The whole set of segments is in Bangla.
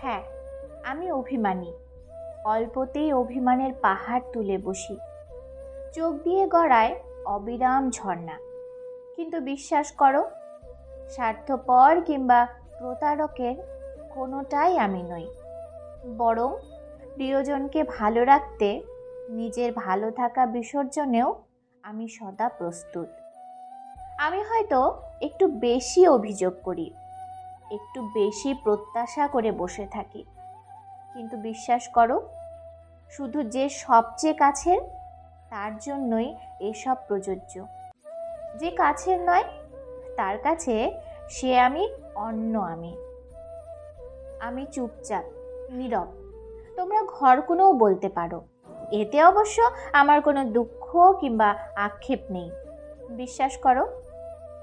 হ্যাঁ, আমি অভিমানী। অল্পতেই অভিমানের পাহাড় তুলে বসি। চোখ দিয়ে গড়ায় অবিরাম ঝর্ণা। কিন্তু বিশ্বাস করো, স্বার্থপর কিংবা প্রতারকের কোনোটাই আমি নই। বরং প্রিয়জনকে ভালো রাখতে নিজের ভালো থাকা বিসর্জনেও আমি সদা প্রস্তুত। আমি হয়তো একটু বেশি অভিযোগ করি, একটু বেশি প্রত্যাশা করে বসে থাকি। কিন্তু বিশ্বাস করো, শুধু যে সবচেয়ে কাছের তার জন্যই এসব প্রযোজ্য। যে কাছের নয়, তার কাছে সে আমি অন্য আমি। আমি চুপচাপ, নীরব। তোমরা ঘর কোনোও বলতে পারো। এতে অবশ্য আমার কোনো দুঃখ কিংবা আক্ষেপ নেই। বিশ্বাস করো,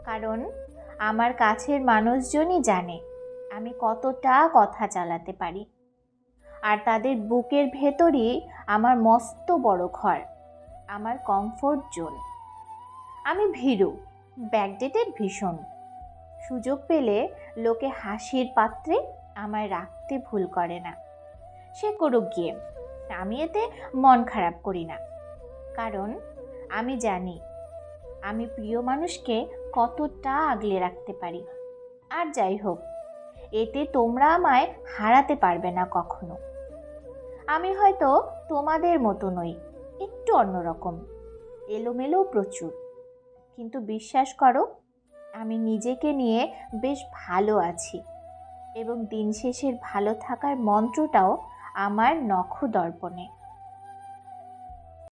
কারণ আমার কাছের মানুষজনই জানে আমি কতটা কথা চালাতে পারি। আর তাদের বুকের ভেতরই আমার মস্ত বড় ঘর, আমার কমফোর্ট জোন। আমি ভীরু, ব্যাকডেটেড ভীষণ। সুযোগ পেলে লোকে হাসির পাত্রে আমায় রাখতে ভুল করে না। সে করুক গিয়ে, আমি এতে মন খারাপ করি না। কারণ আমি জানি আমি প্রিয় মানুষকে কতটা আগলে রাখতে পারি। আর যাই হোক, এতে তোমরা আমায় হারাতে পারবে না কখনো। আমি হয়তো তোমাদের মতো নই, একটু অন্যরকম, এলোমেলো প্রচুর। কিন্তু বিশ্বাস করো, আমি নিজেকে নিয়ে বেশ ভালো আছি। এবং দিন শেষের ভালো থাকার মন্ত্রটাও আমার নখদর্পণে।